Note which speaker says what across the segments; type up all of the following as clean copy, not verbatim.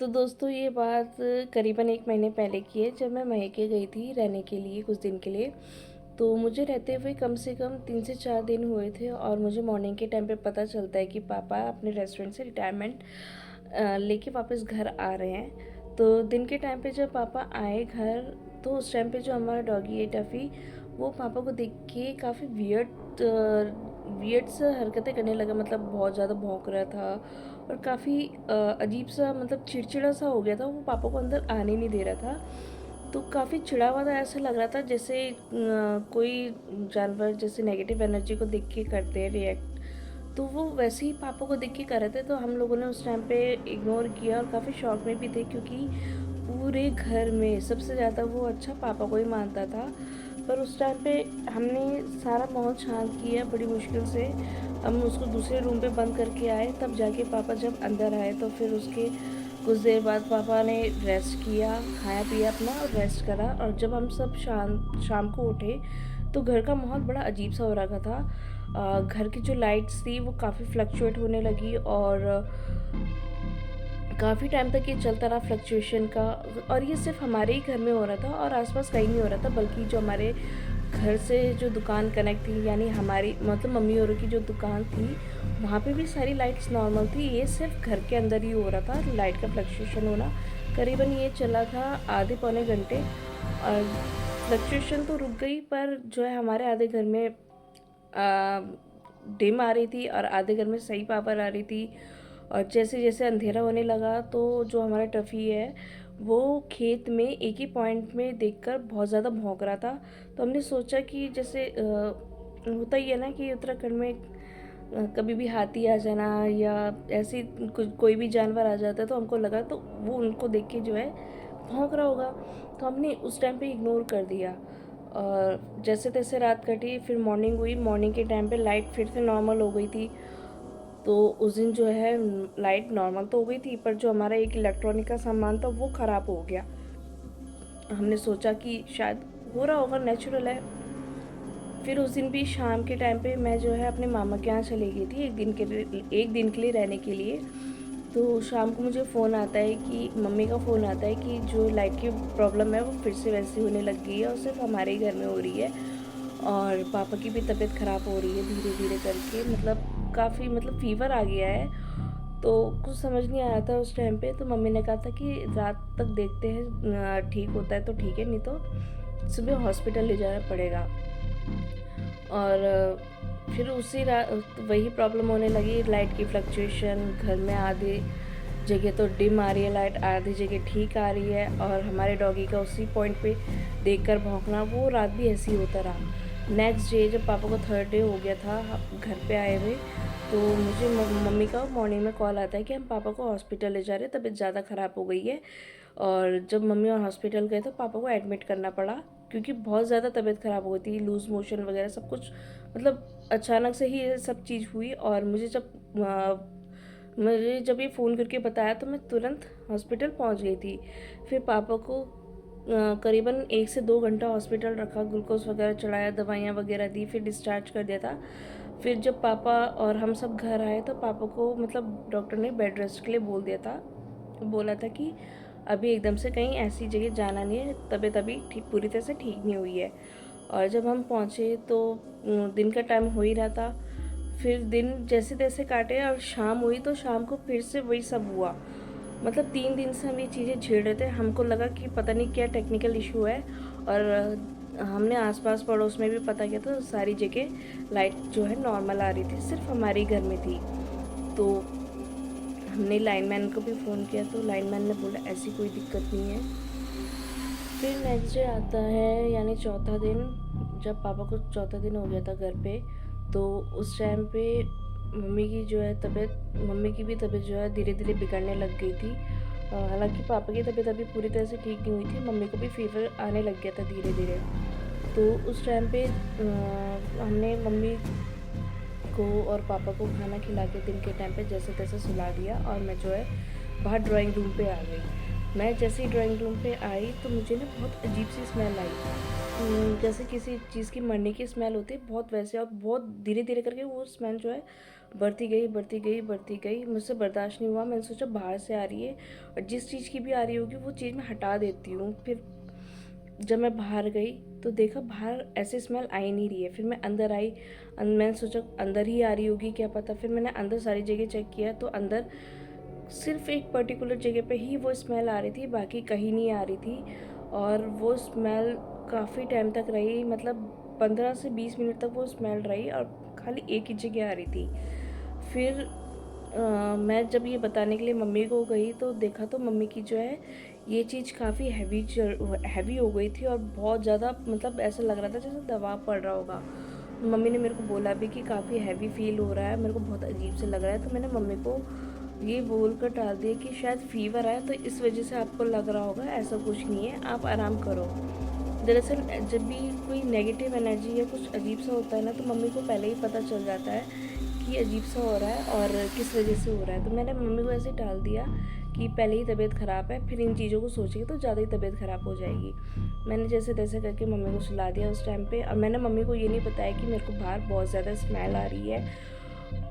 Speaker 1: तो दोस्तों ये बात करीबन 1 महीने पहले की है, जब मैं मायके गई थी रहने के लिए कुछ दिन के लिए। तो मुझे रहते हुए कम से कम 3 से 4 दिन हुए थे और मुझे मॉर्निंग के टाइम पे पता चलता है कि पापा अपने रेस्टोरेंट से रिटायरमेंट लेके वापस घर आ रहे हैं। तो दिन के टाइम पे जब पापा आए घर, तो उस टाइम पे जो हमारा डॉगी है टफ़ी, वो पापा को देख के काफ़ी वियर्ड सा हरकतें करने लगा। मतलब बहुत ज़्यादा भौंक रहा था और काफ़ी अजीब सा, मतलब चिड़चिड़ा सा हो गया था। वो पापा को अंदर आने नहीं दे रहा था। तो काफ़ी चिढ़ा हुआ था, ऐसा लग रहा था जैसे कोई जानवर जैसे नेगेटिव एनर्जी को देख के करते हैं रिएक्ट। तो वो वैसे ही पापा को देख के कर रहे थे। तो हम लोगों ने उस टाइम पे इग्नोर किया और काफ़ी शॉक में भी थे, क्योंकि पूरे घर में सबसे ज़्यादा वो अच्छा पापा को ही मानता था। पर उस टाइम पे हमने सारा माहौल शांत किया बड़ी मुश्किल से। हम उसको दूसरे रूम पे बंद करके आए, तब जाके पापा जब अंदर आए तो फिर उसके कुछ देर बाद पापा ने रेस्ट किया, खाया पिया अपना और रेस्ट करा। और जब हम सब शाम को उठे तो घर का माहौल बड़ा अजीब सा हो रखा था। घर की जो लाइट्स थी वो काफ़ी फ्लक्चुएट होने लगी और काफ़ी टाइम तक ये चलता रहा फ्लक्चुएशन का। और ये सिर्फ हमारे ही घर में हो रहा था और आसपास कहीं नहीं हो रहा था, बल्कि जो हमारे घर से जो दुकान कनेक्ट थी, यानी हमारी मतलब मम्मी और की जो दुकान थी, वहाँ पे भी सारी लाइट्स नॉर्मल थी। ये सिर्फ घर के अंदर ही हो रहा था लाइट का फ्लक्चुएशन होना। करीबन ये चला था आधे पौने घंटे। और फ्लक्चुएशन तो रुक गई, पर जो है हमारे आधे घर में डिम आ रही थी और आधे घर में सही पावर आ रही थी। और जैसे जैसे अंधेरा होने लगा तो जो हमारा टफ़ी है वो खेत में एक ही पॉइंट में देखकर बहुत ज़्यादा भौंक रहा था। तो हमने सोचा कि जैसे होता ही है ना कि उत्तराखंड में कभी भी हाथी आ जाना या ऐसी कोई भी जानवर आ जाता है, तो हमको लगा तो वो उनको देख के जो है भौंक रहा होगा। तो हमने उस टाइम पे इग्नोर कर दिया और जैसे तैसे रात कटी। फिर मॉर्निंग हुई, मॉर्निंग के टाइम पे लाइट फिर से नॉर्मल हो गई थी। तो उस दिन जो है लाइट नॉर्मल तो हो गई थी, पर जो हमारा एक इलेक्ट्रॉनिक का सामान था वो ख़राब हो गया। हमने सोचा कि शायद हो रहा होगा, नेचुरल है। फिर उस दिन भी शाम के टाइम पे मैं जो है अपने मामा के यहाँ चली गई थी एक दिन के लिए रहने के लिए। तो शाम को मुझे फ़ोन आता है कि मम्मी का फ़ोन आता है कि जो लाइट की प्रॉब्लम है वो फिर से वैसी होने लग गई है और सिर्फ हमारे ही घर में हो रही है। और पापा की भी तबीयत ख़राब हो रही है धीरे धीरे करके, मतलब काफ़ी, मतलब फ़ीवर आ गया है। तो कुछ समझ नहीं आया था उस टाइम पे। तो मम्मी ने कहा था कि रात तक देखते हैं, ठीक होता है तो ठीक है, नहीं तो सुबह हॉस्पिटल ले जाना पड़ेगा। और फिर उसी रात वही प्रॉब्लम होने लगी, लाइट की फ्लक्चुएशन। घर में आधी जगह तो डिम आ रही है लाइट, आधी जगह ठीक आ रही है। और हमारे डॉगी का उसी पॉइंट पे देखकर भौंकना, वो रात भी ऐसे ही होता रहा। नेक्स्ट डे जब पापा को 3rd डे हो गया था घर पे आए हुए, तो मुझे मम्मी का मॉर्निंग में कॉल आता है कि हम पापा को हॉस्पिटल ले जा रहे हैं, तबीयत ज़्यादा ख़राब हो गई है। और जब मम्मी और हॉस्पिटल गए तो पापा को एडमिट करना पड़ा, क्योंकि बहुत ज़्यादा तबीयत ख़राब हो गई थी, लूज़ मोशन वगैरह सब कुछ। मतलब अचानक से ही ये सब चीज़ हुई। और मुझे जब ये फ़ोन करके बताया तो मैं तुरंत हॉस्पिटल पहुंच गई थी। फिर पापा को करीबन 1 से 2 घंटा हॉस्पिटल रखा, ग्लूकोज वगैरह चढ़ाया, दवाइयाँ वगैरह दी, फिर डिस्चार्ज कर दिया था। फिर जब पापा और हम सब घर आए तो पापा को, मतलब डॉक्टर ने बेड रेस्ट के लिए बोल दिया था। बोला था कि अभी एकदम से कहीं ऐसी जगह जाना नहीं है, तबीयत अभी ठीक, पूरी तरह से ठीक नहीं हुई है। और जब हम पहुँचे तो दिन का टाइम हो ही रहा था। फिर दिन जैसे तैसे काटे और शाम हुई तो शाम को फिर से वही सब हुआ। मतलब 3 दिन से हम ये चीज़ें झेल रहे थे। हमको लगा कि पता नहीं क्या टेक्निकल इशू है। और हमने आसपास पड़ोस में भी पता किया तो सारी जगह लाइट जो है नॉर्मल आ रही थी, सिर्फ हमारे ही घर में थी। तो हमने लाइनमैन को भी फ़ोन किया तो लाइनमैन ने बोला ऐसी कोई दिक्कत नहीं है। फिर नेक्स्ट डे आता है, यानी चौथा दिन, जब पापा को चौथा दिन हो गया था घर पे। तो उस टाइम पे मम्मी की भी तबीयत जो है धीरे धीरे बिगड़ने लग गई थी। हालांकि पापा की तबीयत अभी पूरी तरह से ठीक नहीं हुई थी, मम्मी को भी फीवर आने लग गया था धीरे धीरे। तो उस टाइम पे हमने मम्मी को और पापा को खाना खिला के दिन के टाइम पे जैसे तैसे सुला दिया और मैं जो है बाहर ड्राइंग रूम पे आ गई। मैं जैसे ही ड्राइंग रूम पे आई तो मुझे ना बहुत अजीब सी स्मेल आई, जैसे किसी चीज़ की मरने की स्मेल होती है बहुत, वैसे। और बहुत धीरे धीरे करके वो स्मेल जो है बढ़ती गई, मुझसे बर्दाश्त नहीं हुआ। मैंने सोचा बाहर से आ रही है और जिस चीज़ की भी आ रही होगी वो चीज़ मैं हटा देती हूँ। फिर जब मैं बाहर गई तो देखा बाहर ऐसे स्मेल आ ही नहीं रही है। फिर मैं अंदर आई, मैंने सोचा अंदर ही आ रही होगी क्या पता। फिर मैंने अंदर सारी जगह चेक किया तो अंदर सिर्फ एक पर्टिकुलर जगह पे ही वो स्मेल आ रही थी, बाकी कहीं नहीं आ रही थी। और वो स्मेल काफ़ी टाइम तक रही, मतलब 15 से 20 मिनट तक वो स्मेल रही और खाली एक ही जगह आ रही थी। फिर मैं जब ये बताने के लिए मम्मी को गई तो देखा तो मम्मी की जो है ये चीज़ काफ़ी हैवी हो गई थी और बहुत ज़्यादा, मतलब ऐसा लग रहा था जैसे दबाव पड़ रहा होगा। मम्मी ने मेरे को बोला भी कि काफ़ी हैवी फील हो रहा है, मेरे को बहुत अजीब से लग रहा है। तो मैंने मम्मी को ये बोल कर टाल दिया कि शायद फ़ीवर है तो इस वजह से आपको लग रहा होगा, ऐसा कुछ नहीं है, आप आराम करो। दरअसल जब भी कोई नेगेटिव एनर्जी या कुछ अजीब सा होता है ना तो मम्मी को पहले ही पता चल जाता है कि अजीब सा हो रहा है और किस वजह से हो रहा है। तो मैंने मम्मी को ऐसे टाल दिया कि पहले ही तबीयत ख़राब है, फिर इन चीज़ों को सोचेगी तो ज़्यादा ही तबीयत ख़राब हो जाएगी। मैंने जैसे तैसे करके मम्मी को सुला दिया उस टाइम पे। और मैंने मम्मी को ये नहीं बताया कि मेरे को बाहर बहुत ज़्यादा स्मेल आ रही है।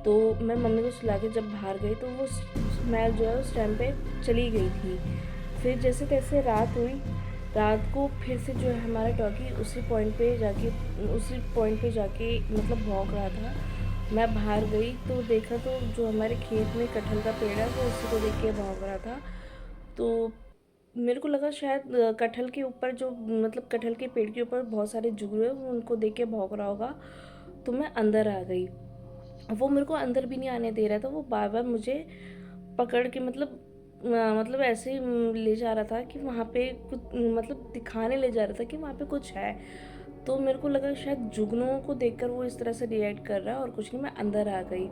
Speaker 1: तो मैं मम्मी को सुला के जब बाहर गई तो वो स्मेल जो है उस टाइम पे चली गई थी। फिर जैसे तैसे रात हुई, रात को फिर से जो है हमारा डॉगी उसी पॉइंट पे जाके मतलब भौंक रहा था। मैं बाहर गई तो देखा तो जो हमारे खेत में कटहल का पेड़ है वो उसी को देख के भौंक रहा था। तो मेरे को लगा शायद कटहल के ऊपर जो, मतलब कटहल के पेड़ के ऊपर बहुत सारे जुगनू है, वो उनको देख के भौंक रहा होगा। तो मैं अंदर आ गई। वो मेरे को अंदर भी नहीं आने दे रहा था, वो बार बार मुझे पकड़ के मतलब ऐसे ही ले जा रहा था कि वहाँ पे कुछ, मतलब दिखाने ले जा रहा था कि वहाँ पे कुछ है। तो मेरे को लगा शायद जुगनुओं को देखकर वो इस तरह से रिएक्ट कर रहा है और कुछ नहीं। मैं अंदर आ गई।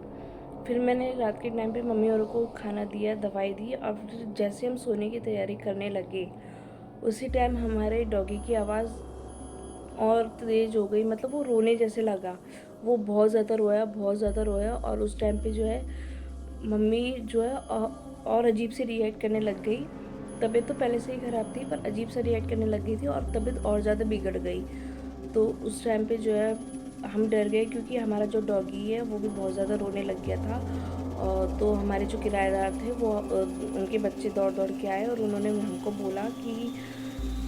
Speaker 1: फिर मैंने रात के टाइम पे मम्मी और को खाना दिया, दवाई दी और फिर जैसे हम सोने की तैयारी करने लगे उसी टाइम हमारे डॉगी की आवाज़ और तेज़ हो गई, मतलब वो रोने जैसे लगा। वो बहुत ज़्यादा रोया और उस टाइम पे जो है मम्मी जो है और अजीब से रिएक्ट करने लग गई। तबीयत तो पहले से ही ख़राब थी पर अजीब सा रिएक्ट करने लग गई थी और तबीयत और ज़्यादा बिगड़ गई। तो उस टाइम पे जो है हम डर गए क्योंकि हमारा जो डॉगी है वो भी बहुत ज़्यादा रोने लग गया था। और तो हमारे जो किराएदार थे वो उनके बच्चे दौड़ दौड़ के आए और उन्होंने हमको बोला कि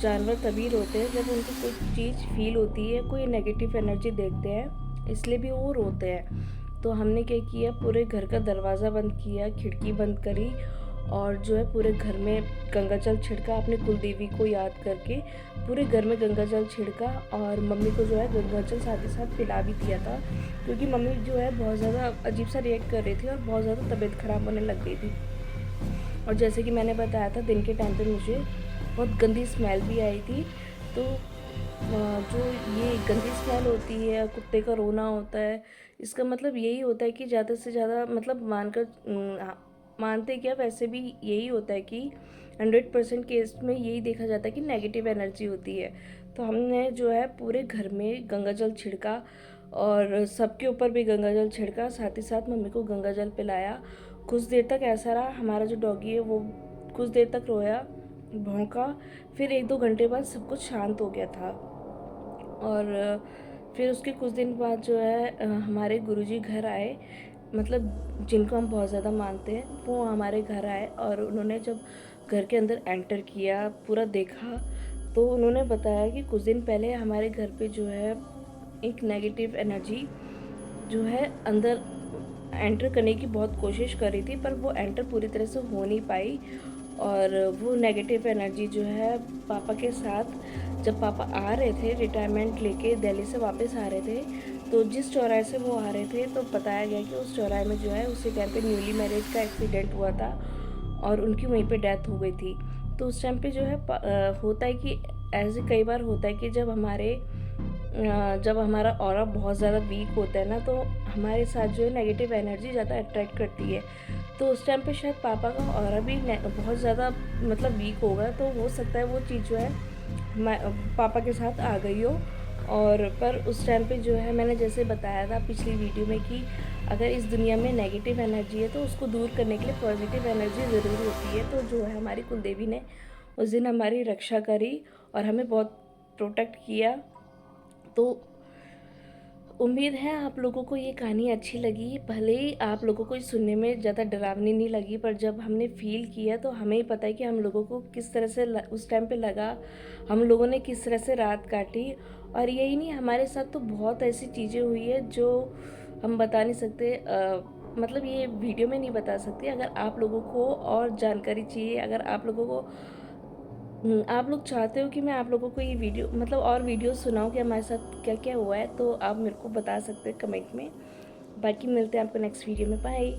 Speaker 1: जानवर तभी रोते हैं जब उनको कोई चीज़ फील होती है, कोई नेगेटिव एनर्जी देखते हैं, इसलिए भी वो रोते हैं। तो हमने क्या किया, पूरे घर का दरवाज़ा बंद किया, खिड़की बंद करी और जो है पूरे घर में गंगा जल छिड़का, अपने कुलदेवी को याद करके पूरे घर में गंगा जल छिड़का। और मम्मी को जो है गंगा जल साथ ही साथ पिला भी दिया था क्योंकि मम्मी जो है बहुत ज़्यादा अजीब सा रिएक्ट कर रही थी और बहुत ज़्यादा तबीयत ख़राब होने लग गई थी। और जैसे कि मैंने बताया था दिन के टाइम पे मुझे बहुत गंदी स्मेल भी आई थी। तो जो ये गंदी स्मेल होती है, कुत्ते का रोना होता है, इसका मतलब यही होता है कि ज़्यादा से ज़्यादा, मतलब मानते क्या, वैसे भी यही होता है कि 100% केस में यही देखा जाता है कि नेगेटिव एनर्जी होती है। तो हमने जो है पूरे घर में गंगा जल छिड़का और सबके ऊपर भी गंगा जल छिड़का, साथ ही साथ मम्मी को गंगा जल पिलाया। कुछ देर तक ऐसा रहा, हमारा जो डॉगी है वो कुछ देर तक रोया, भौंका। फिर 1-2 घंटे बाद सब कुछ शांत हो गया था। और फिर उसके कुछ दिन बाद जो है हमारे गुरुजी घर आए, मतलब जिनको हम बहुत ज़्यादा मानते हैं, वो हमारे घर आए और उन्होंने जब घर के अंदर एंटर किया, पूरा देखा, तो उन्होंने बताया कि कुछ दिन पहले हमारे घर पे जो है एक नेगेटिव एनर्जी जो है अंदर एंटर करने की बहुत कोशिश कर रही थी पर वो एंटर पूरी तरह से हो नहीं पाई। और वो नेगेटिव एनर्जी जो है पापा के साथ, जब पापा आ रहे थे रिटायरमेंट लेके दिल्ली से वापस आ रहे थे, तो जिस चौराहे से वो आ रहे थे तो बताया गया कि उस चौराहे में जो है उसी टाइम पे न्यूली मैरिज का एक्सीडेंट हुआ था और उनकी वहीं पे डेथ हो गई थी। तो उस टाइम पे जो है होता है कि ऐसे कई बार होता है कि जब हमारा ऑरा बहुत ज़्यादा वीक होता है ना तो हमारे साथ जो है नेगेटिव एनर्जी ज़्यादा अट्रैक्ट करती है। तो उस टाइम पे शायद पापा का ऑरा भी बहुत ज़्यादा मतलब वीक होगा, तो हो सकता है वो चीज़ जो है पापा के साथ आ गई हो। और पर उस टाइम पे जो है मैंने जैसे बताया था पिछली वीडियो में कि अगर इस दुनिया में नेगेटिव एनर्जी है तो उसको दूर करने के लिए पॉजिटिव एनर्जी ज़रूर होती है। तो जो है हमारी कुलदेवी ने उस दिन हमारी रक्षा करी और हमें बहुत प्रोटेक्ट किया। तो उम्मीद है आप लोगों को ये कहानी अच्छी लगी। भले ही आप लोगों को ये सुनने में ज़्यादा डरावनी नहीं लगी, पर जब हमने फ़ील किया तो हमें ही पता है कि हम लोगों को किस तरह से उस टाइम पे लगा, हम लोगों ने किस तरह से रात काटी। और यही नहीं, हमारे साथ तो बहुत ऐसी चीज़ें हुई है जो हम बता नहीं सकते, मतलब ये वीडियो में नहीं बता सकते। अगर आप लोगों को और जानकारी चाहिए, अगर आप लोगों को आप लोग चाहते हो कि मैं आप लोगों को ये वीडियो मतलब और वीडियो सुनाऊँ कि हमारे साथ क्या क्या हुआ है, तो आप मेरे को बता सकते हैं कमेंट में। बाकी मिलते हैं आपको नेक्स्ट वीडियो में। बाय।